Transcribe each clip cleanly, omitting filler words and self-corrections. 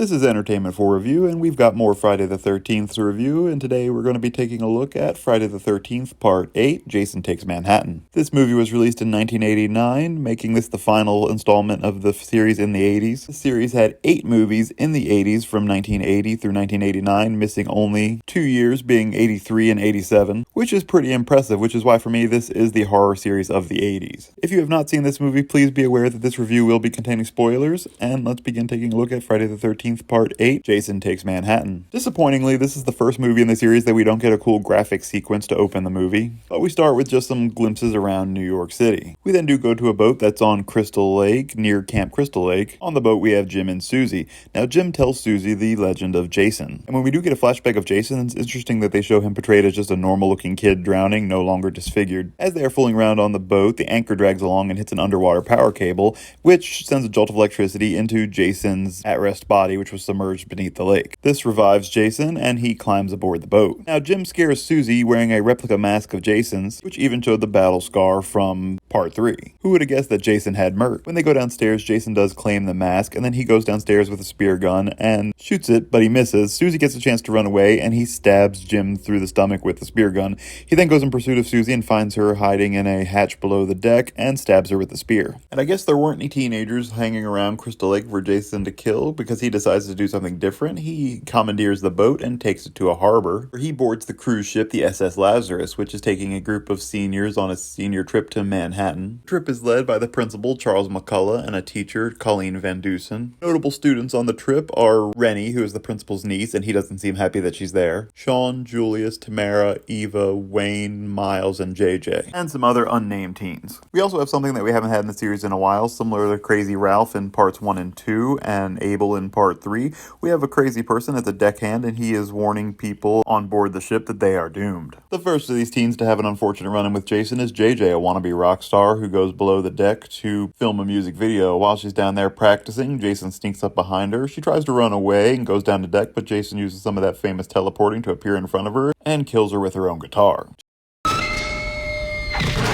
This is Entertainment for Review, and we've got more Friday the 13th to review, and today we're going to be taking a look at Friday the 13th Part 8, Jason Takes Manhattan. This movie was released in 1989, making this the final installment of the series in the 80s. The series had 8 movies in the 80s from 1980 through 1989, missing only 2 years being 83 and 87, which is pretty impressive, which is why for me this is the horror series of the 80s. If you have not seen this movie, please be aware that this review will be containing spoilers, and let's begin taking a look at Friday the 13th Part 8, Jason Takes Manhattan. Disappointingly, this is the first movie in the series that we don't get a cool graphic sequence to open the movie, but we start with just some glimpses around New York City. We then do go to a boat that's on Crystal Lake, near Camp Crystal Lake. On the boat we have Jim and Susie. Now Jim tells Susie the legend of Jason, and when we do get a flashback of Jason, it's interesting that they show him portrayed as just a normal looking kid drowning, no longer disfigured. As they are fooling around on the boat, the anchor drags along and hits an underwater power cable, which sends a jolt of electricity into Jason's at-rest body, which was submerged beneath the lake. This revives Jason, and he climbs aboard the boat. Now, Jim scares Susie wearing a replica mask of Jason's, which even showed the battle scar from Part 3. Who would have guessed that Jason had Mert? When they go downstairs, Jason does claim the mask, and then he goes downstairs with a spear gun and shoots it, but he misses. Susie gets a chance to run away, and he stabs Jim through the stomach with the spear gun. He then goes in pursuit of Susie and finds her hiding in a hatch below the deck and stabs her with the spear. And I guess there weren't any teenagers hanging around Crystal Lake for Jason to kill, because he decides to do something different. He commandeers the boat and takes it to a harbor, where he boards the cruise ship, the SS Lazarus, which is taking a group of seniors on a senior trip to Manhattan. The trip is led by the principal, Charles McCullough, and a teacher, Colleen Van Dusen. Notable students on the trip are Rennie, who is the principal's niece, and he doesn't seem happy that she's there, Sean, Julius, Tamara, Eva, Wayne, Miles, and JJ, and some other unnamed teens. We also have something that we haven't had in the series in a while, similar to Crazy Ralph in parts 1 and 2, and Abel in part 3. We have a crazy person as a deckhand, and he is warning people on board the ship that they are doomed. The first of these teens to have an unfortunate run-in with Jason is JJ, a wannabe rock star who goes below the deck to film a music video. While she's down there practicing, Jason sneaks up behind her. She tries to run away and goes down to deck, but Jason uses some of that famous teleporting to appear in front of her and kills her with her own guitar.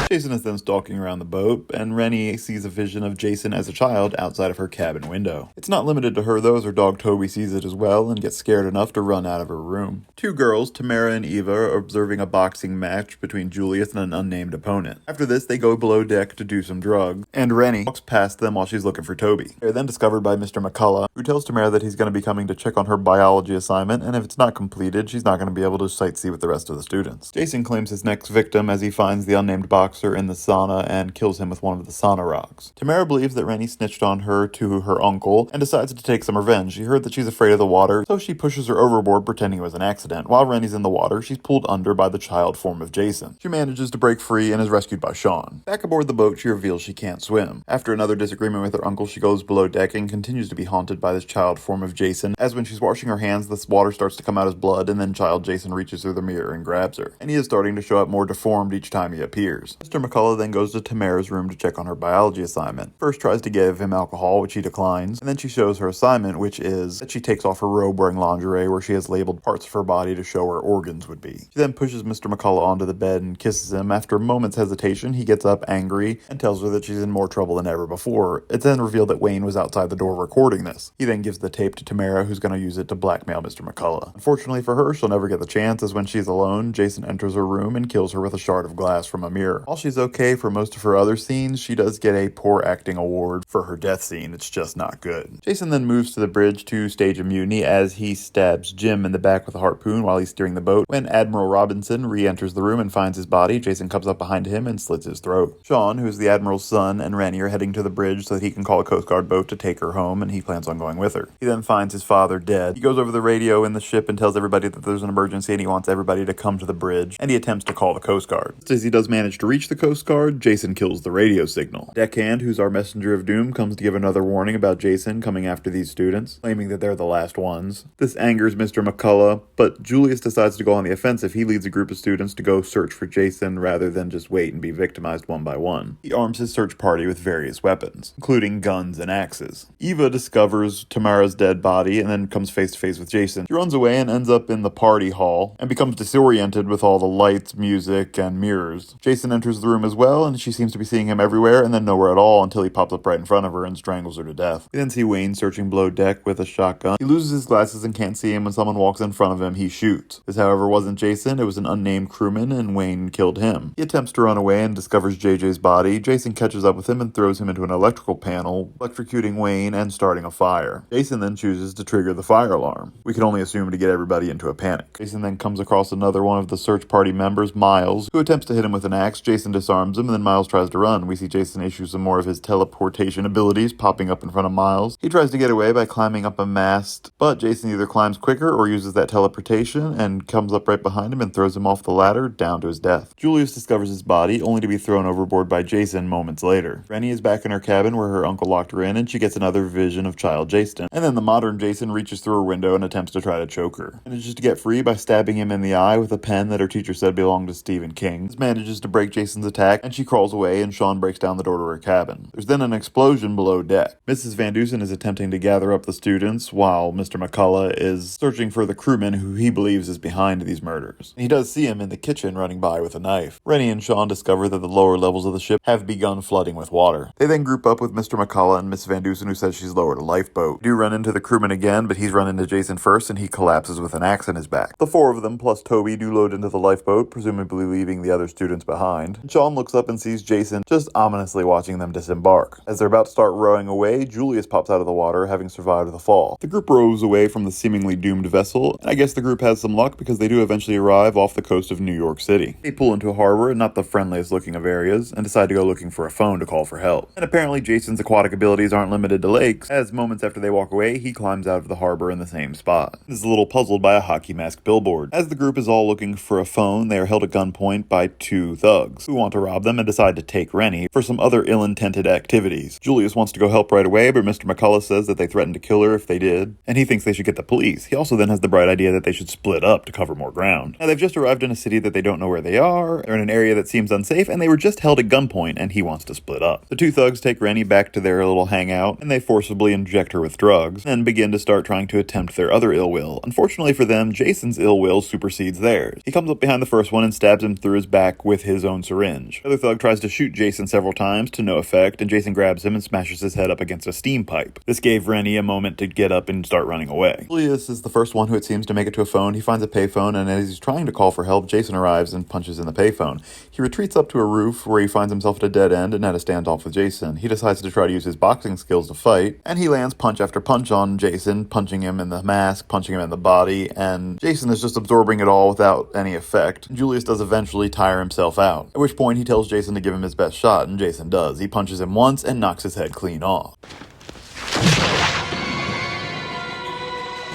Jason is then stalking around the boat, and Rennie sees a vision of Jason as a child outside of her cabin window. It's not limited to her though, as her dog Toby sees it as well and gets scared enough to run out of her room. 2 girls, Tamara and Eva, are observing a boxing match between Julius and an unnamed opponent. After this, they go below deck to do some drugs, and Rennie walks past them while she's looking for Toby. They're then discovered by Mr. McCullough, who tells Tamara that he's going to be coming to check on her biology assignment, and if it's not completed, she's not going to be able to sightsee with the rest of the students. Jason claims his next victim as he finds the unnamed boxer in the sauna and kills him with one of the sauna rocks. Tamara believes that Rennie snitched on her to her uncle and decides to take some revenge. She heard that she's afraid of the water, so she pushes her overboard pretending it was an accident. While Rennie's in the water, she's pulled under by the child form of Jason. She manages to break free and is rescued by Sean. Back aboard the boat, she reveals she can't swim. After another disagreement with her uncle, she goes below deck and continues to be haunted by this child form of Jason, as when she's washing her hands, this water starts to come out as blood, and then child Jason reaches through the mirror and grabs her. And he is starting to show up more deformed each time he appears. Mr. McCullough then goes to Tamara's room to check on her biology assignment. First tries to give him alcohol, which he declines, and then she shows her assignment, which is that she takes off her robe wearing lingerie where she has labeled parts of her body to show where organs would be. She then pushes Mr. McCullough onto the bed and kisses him. After a moment's hesitation, he gets up angry and tells her that she's in more trouble than ever before. It's then revealed that Wayne was outside the door recording this. He then gives the tape to Tamara, who's going to use it to blackmail Mr. McCullough. Unfortunately for her, she'll never get the chance, as when she's alone, Jason enters her room and kills her with a shard of glass from a mirror. While she's okay for most of her other scenes, she does get a poor acting award for her death scene. It's just not good. Jason then moves to the bridge to stage a mutiny as he stabs Jim in the back with a harpoon while he's steering the boat. When Admiral Robinson re-enters the room and finds his body, Jason comes up behind him and slits his throat. Sean, who is the Admiral's son, and Rennie are heading to the bridge so that he can call a Coast Guard boat to take her home, and he plans on going with her. He then finds his father dead. He goes over the radio in the ship and tells everybody that there's an emergency and he wants everybody to come to the bridge, and he attempts to call the Coast Guard. Just as he does manage to reach the Coast Guard, Jason kills the radio signal. Deckhand, who's our messenger of doom, comes to give another warning about Jason coming after these students, claiming that they're the last ones. This angers Mr. McCullough, but Julius decides to go on the offensive. He leads a group of students to go search for Jason rather than just wait and be victimized one by one. He arms his search party with various weapons, including guns and axes. Eva discovers Tamara's dead body and then comes face to face with Jason. She runs away and ends up in the party hall and becomes disoriented with all the lights, music, and mirrors. Jason enters tours the room as well, and she seems to be seeing him everywhere and then nowhere at all until he pops up right in front of her and strangles her to death. We then see Wayne searching below deck with a shotgun. He loses his glasses and can't see him. When someone walks in front of him, he shoots. This, however, wasn't Jason. It was an unnamed crewman, and Wayne killed him. He attempts to run away and discovers JJ's body. Jason catches up with him and throws him into an electrical panel, electrocuting Wayne and starting a fire. Jason then chooses to trigger the fire alarm. We can only assume to get everybody into a panic. Jason then comes across another one of the search party members, Miles, who attempts to hit him with an axe. Jason disarms him, and then Miles tries to run. We see Jason issue some more of his teleportation abilities, popping up in front of Miles. He tries to get away by climbing up a mast, but Jason either climbs quicker or uses that teleportation and comes up right behind him and throws him off the ladder down to his death. Julius discovers his body, only to be thrown overboard by Jason moments later. Rennie is back in her cabin where her uncle locked her in, and she gets another vision of child Jason. And then the modern Jason reaches through her window and attempts to try to choke her. Manages to get free by stabbing him in the eye with a pen that her teacher said belonged to Stephen King. This manages to break Jason's attack, and she crawls away, and Sean breaks down the door to her cabin. There's then an explosion below deck. Mrs. Van Dusen is attempting to gather up the students, while Mr. McCullough is searching for the crewman who he believes is behind these murders. He does see him in the kitchen running by with a knife. Rennie and Sean discover that the lower levels of the ship have begun flooding with water. They then group up with Mr. McCullough and Miss Van Dusen, who says she's lowered a lifeboat. They do run into the crewman again, but he's run into Jason first, and he collapses with an axe in his back. The four of them, plus Toby, do load into the lifeboat, presumably leaving the other students behind. And Sean looks up and sees Jason just ominously watching them disembark. As they're about to start rowing away, Julius pops out of the water, having survived the fall. The group rows away from the seemingly doomed vessel, and I guess the group has some luck because they do eventually arrive off the coast of New York City. They pull into a harbor, not the friendliest looking of areas, and decide to go looking for a phone to call for help. And apparently Jason's aquatic abilities aren't limited to lakes, as moments after they walk away, he climbs out of the harbor in the same spot. He's a little puzzled by a hockey mask billboard. As the group is all looking for a phone, they are held at gunpoint by two thugs, who want to rob them and decide to take Rennie for some other ill-intended activities. Julius wants to go help right away, but Mr. McCullough says that they threatened to kill her if they did, and he thinks they should get the police. He also then has the bright idea that they should split up to cover more ground. Now, they've just arrived in a city that they don't know where they are, they're in an area that seems unsafe, and they were just held at gunpoint, and he wants to split up. The two thugs take Rennie back to their little hangout, and they forcibly inject her with drugs, and begin to start trying to attempt their other ill will. Unfortunately for them, Jason's ill will supersedes theirs. He comes up behind the first one and stabs him through his back with his own syringe. The other thug tries to shoot Jason several times to no effect, and Jason grabs him and smashes his head up against a steam pipe. This gave Rennie a moment to get up and start running away. Julius is the first one who it seems to make it to a phone. He finds a payphone, and as he's trying to call for help, Jason arrives and punches in the payphone. He retreats up to a roof where he finds himself at a dead end and at a standoff with Jason. He decides to try to use his boxing skills to fight, and he lands punch after punch on Jason, punching him in the mask, punching him in the body, and Jason is just absorbing it all without any effect. Julius does eventually tire himself out, at which point he tells Jason to give him his best shot, and Jason does. He punches him once and knocks his head clean off.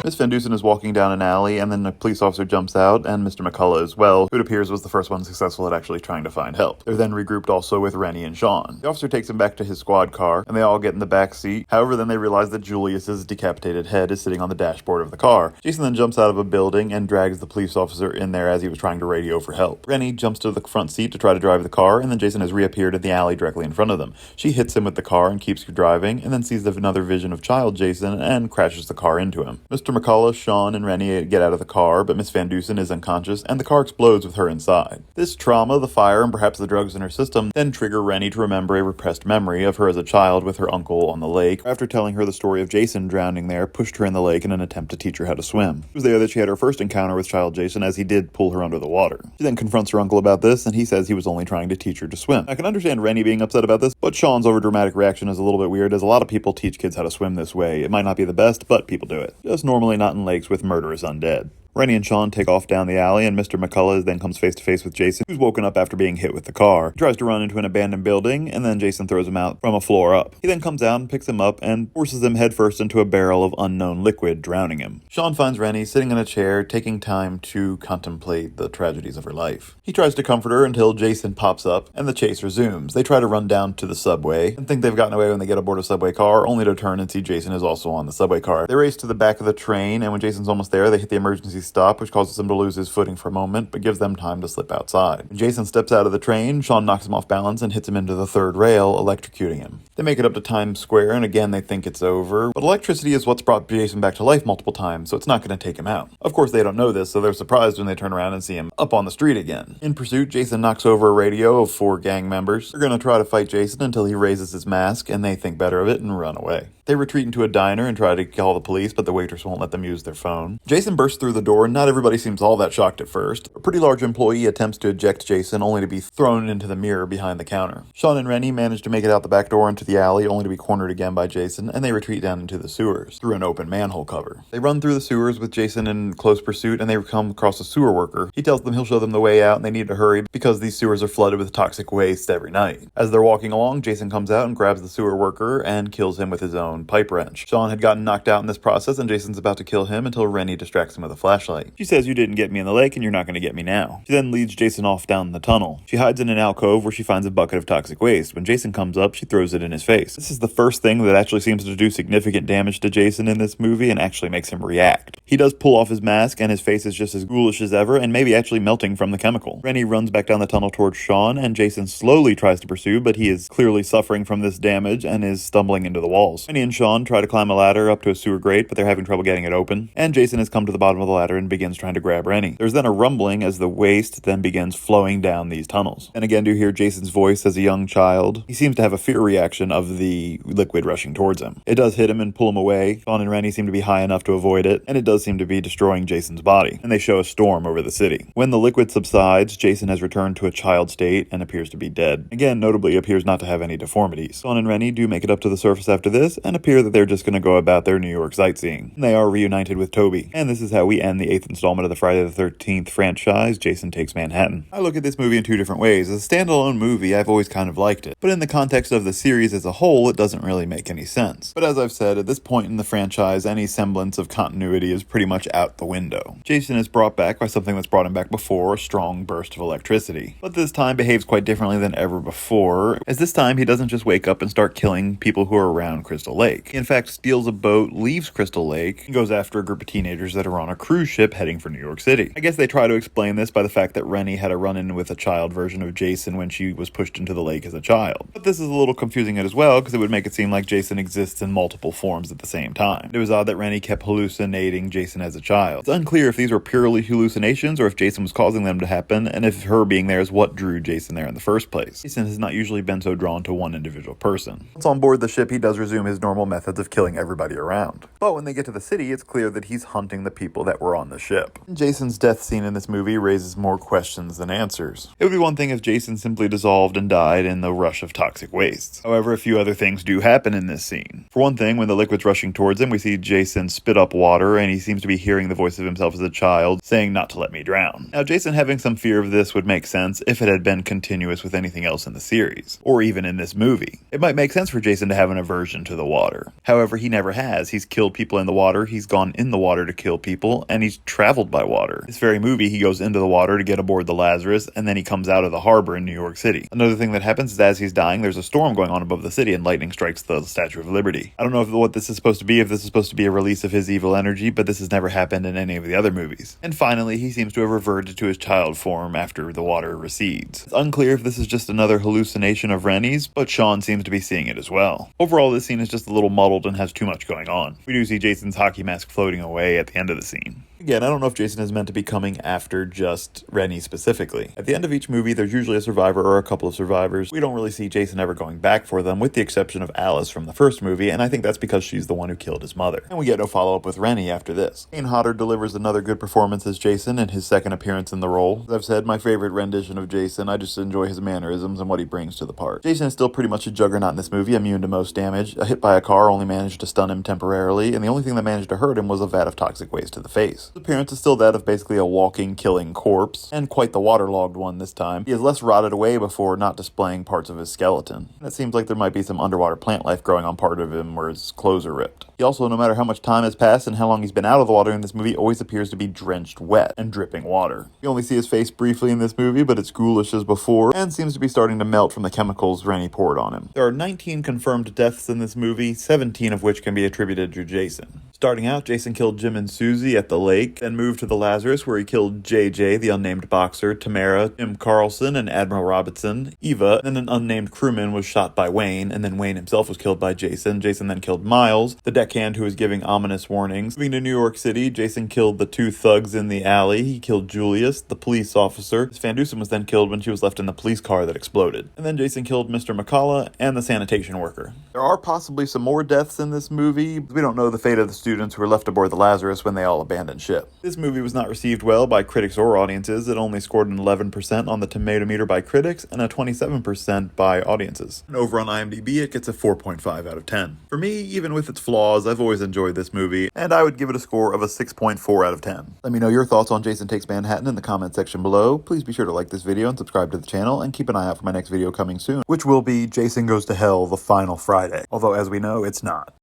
Miss Van Dusen is walking down an alley, and then a police officer jumps out, and Mr. McCullough as well, who it appears was the first one successful at actually trying to find help. They're then regrouped also with Rennie and Sean. The officer takes him back to his squad car, and they all get in the back seat. However, then they realize that Julius's decapitated head is sitting on the dashboard of the car. Jason then jumps out of a building and drags the police officer in there as he was trying to radio for help. Rennie jumps to the front seat to try to drive the car, and then Jason has reappeared in the alley directly in front of them. She hits him with the car and keeps driving, and then sees another vision of child Jason and crashes the car into him. Mr. McCullough, Sean, and Rennie get out of the car, but Miss Van Dusen is unconscious, and the car explodes with her inside. This trauma, the fire, and perhaps the drugs in her system then trigger Rennie to remember a repressed memory of her as a child with her uncle on the lake. After telling her the story of Jason drowning there, pushed her in the lake in an attempt to teach her how to swim. It was there that she had her first encounter with child Jason, as he did pull her under the water. She then confronts her uncle about this, and he says he was only trying to teach her to swim. I can understand Rennie being upset about this, but Sean's overdramatic reaction is a little bit weird, as a lot of people teach kids how to swim this way. It might not be the best, but people do it. Just normally not in lakes with murderous undead. Rennie and Sean take off down the alley, and Mr. McCullough then comes face to face with Jason, who's woken up after being hit with the car. He tries to run into an abandoned building, and then Jason throws him out from a floor up. He then comes out and picks him up and forces him headfirst into a barrel of unknown liquid, drowning him. Sean finds Rennie sitting in a chair, taking time to contemplate the tragedies of her life. He tries to comfort her until Jason pops up, and the chase resumes. They try to run down to the subway, and think they've gotten away when they get aboard a subway car, only to turn and see Jason is also on the subway car. They race to the back of the train, and when Jason's almost there, they hit the emergency emergency stop, which causes him to lose his footing for a moment, but gives them time to slip outside. When Jason steps out of the train, Sean knocks him off balance and hits him into the third rail, electrocuting him. They make it up to Times Square, and again they think it's over, but electricity is what's brought Jason back to life multiple times, so it's not going to take him out. Of course they don't know this, so they're surprised when they turn around and see him up on the street again. In pursuit, Jason knocks over a radio of 4 gang members. They're going to try to fight Jason until he raises his mask, and they think better of it and run away. They retreat into a diner and try to call the police, but the waitress won't let them use their phone. Jason bursts through the door, and not everybody seems all that shocked at first. A pretty large employee attempts to eject Jason, only to be thrown into the mirror behind the counter. Sean and Rennie manage to make it out the back door into the alley, only to be cornered again by Jason, and they retreat down into the sewers, through an open manhole cover. They run through the sewers with Jason in close pursuit, and they come across a sewer worker. He tells them he'll show them the way out, and they need to hurry because these sewers are flooded with toxic waste every night. As they're walking along, Jason comes out and grabs the sewer worker and kills him with his own pipe wrench. Sean had gotten knocked out in this process, and Jason's about to kill him until Rennie distracts him with a flashlight. She says, "You didn't get me in the lake, and you're not going to get me now." She then leads Jason off down the tunnel. She hides in an alcove where she finds a bucket of toxic waste. When Jason comes up, she throws it in his face. This is the first thing that actually seems to do significant damage to Jason in this movie and actually makes him react. He does pull off his mask, and his face is just as ghoulish as ever, and maybe actually melting from the chemical. Rennie runs back down the tunnel towards Sean, and Jason slowly tries to pursue, but he is clearly suffering from this damage and is stumbling into the walls. Rennie and Sean try to climb a ladder up to a sewer grate, but they're having trouble getting it open, and Jason has come to the bottom of the ladder and begins trying to grab Rennie. There's then a rumbling as the waste then begins flowing down these tunnels. And again, to hear Jason's voice as a young child, he seems to have a fear reaction of the liquid rushing towards him. It does hit him and pull him away. Sean and Rennie seem to be high enough to avoid it, and it does seem to be destroying Jason's body, and they show a storm over the city. When the liquid subsides, Jason has returned to a child state and appears to be dead. Again, notably appears not to have any deformities. Sean and Rennie do make it up to the surface after this, and appear that they're just going to go about their New York sightseeing. And they are reunited with Toby. And this is how we end the 8th installment of the Friday the 13th franchise, Jason Takes Manhattan. I look at this movie in 2 different ways. As a standalone movie, I've always kind of liked it. But in the context of the series as a whole, it doesn't really make any sense. But as I've said, at this point in the franchise, any semblance of continuity is pretty much out the window. Jason is brought back by something that's brought him back before, a strong burst of electricity. But this time behaves quite differently than ever before, as this time he doesn't just wake up and start killing people who are around Crystal Lake. He in fact steals a boat, leaves Crystal Lake, and goes after a group of teenagers that are on a cruise ship heading for New York City. I guess they try to explain this by the fact that Rennie had a run-in with a child version of Jason when she was pushed into the lake as a child. But this is a little confusing as well, because it would make it seem like Jason exists in multiple forms at the same time. It was odd that Rennie kept hallucinating Jason as a child. It's unclear if these were purely hallucinations or if Jason was causing them to happen, and if her being there is what drew Jason there in the first place. Jason has not usually been so drawn to one individual person. Once on board the ship, he does resume his normal methods of killing everybody around. But when they get to the city, it's clear that he's hunting the people that were on the ship. Jason's death scene in this movie raises more questions than answers. It would be one thing if Jason simply dissolved and died in the rush of toxic wastes. However, a few other things do happen in this scene. For one thing, when the liquid's rushing towards him, we see Jason spit up water, and he seems to be hearing the voice of himself as a child, saying not to let me drown. Now, Jason having some fear of this would make sense if it had been continuous with anything else in the series, or even in this movie. It might make sense for Jason to have an aversion to the water. However, he never has. He's killed people in the water, he's gone in the water to kill people, and he's traveled by water. This very movie, he goes into the water to get aboard the Lazarus, and then he comes out of the harbor in New York City. Another thing that happens is as he's dying, there's a storm going on above the city, and lightning strikes the Statue of Liberty. I don't know what this is supposed to be, if this is supposed to be a release of his evil energy, but this has never happened in any of the other movies. And finally, he seems to have reverted to his child form after the water recedes. It's unclear if this is just another hallucination of Rennie's, but Sean seems to be seeing it as well. Overall, this scene is just a little muddled and has too much going on. We do see Jason's hockey mask floating away at the end of the scene. Again, I don't know if Jason is meant to be coming after just Rennie specifically. At the end of each movie, there's usually a survivor or a couple of survivors. We don't really see Jason ever going back for them, with the exception of Alice from the first movie, and I think that's because she's the one who killed his mother. And we get no follow-up with Rennie after this. Kane Hodder delivers another good performance as Jason in his second appearance in the role. As I've said, my favorite rendition of Jason. I just enjoy his mannerisms and what he brings to the part. Jason is still pretty much a juggernaut in this movie, immune to most damage. A hit by a car only managed to stun him temporarily, and the only thing that managed to hurt him was a vat of toxic waste to the face. His appearance is still that of basically a walking, killing corpse, and quite the waterlogged one this time. He is less rotted away before not displaying parts of his skeleton. And it seems like there might be some underwater plant life growing on part of him where his clothes are ripped. He also, no matter how much time has passed and how long he's been out of the water in this movie, always appears to be drenched wet and dripping water. You only see his face briefly in this movie, but it's ghoulish as before, and seems to be starting to melt from the chemicals Rennie poured on him. There are 19 confirmed deaths in this movie, 17 of which can be attributed to Jason. Starting out, Jason killed Jim and Susie at the lake, Lake, then moved to the Lazarus where he killed JJ, the unnamed boxer, Tamara, Jim Carlson, and Admiral Robinson, Eva, and an unnamed crewman was shot by Wayne, and then Wayne himself was killed by Jason. Jason then killed Miles, the deckhand who was giving ominous warnings. Moving to New York City, Jason killed the two thugs in the alley. He killed Julius, the police officer. Miss Van Dusen was then killed when she was left in the police car that exploded. And then Jason killed Mr. McCullough and the sanitation worker. There are possibly some more deaths in this movie. We don't know the fate of the students who were left aboard the Lazarus when they all abandoned ship. This movie was not received well by critics or audiences. It only scored an 11% on the tomato meter by critics and a 27% by audiences. And over on IMDb, it gets a 4.5 out of 10. For me, even with its flaws, I've always enjoyed this movie, and I would give it a score of a 6.4 out of 10. Let me know your thoughts on Jason Takes Manhattan in the comment section below. Please be sure to like this video and subscribe to the channel, and keep an eye out for my next video coming soon, which will be Jason Goes to Hell: The Final Friday. Although, as we know, it's not.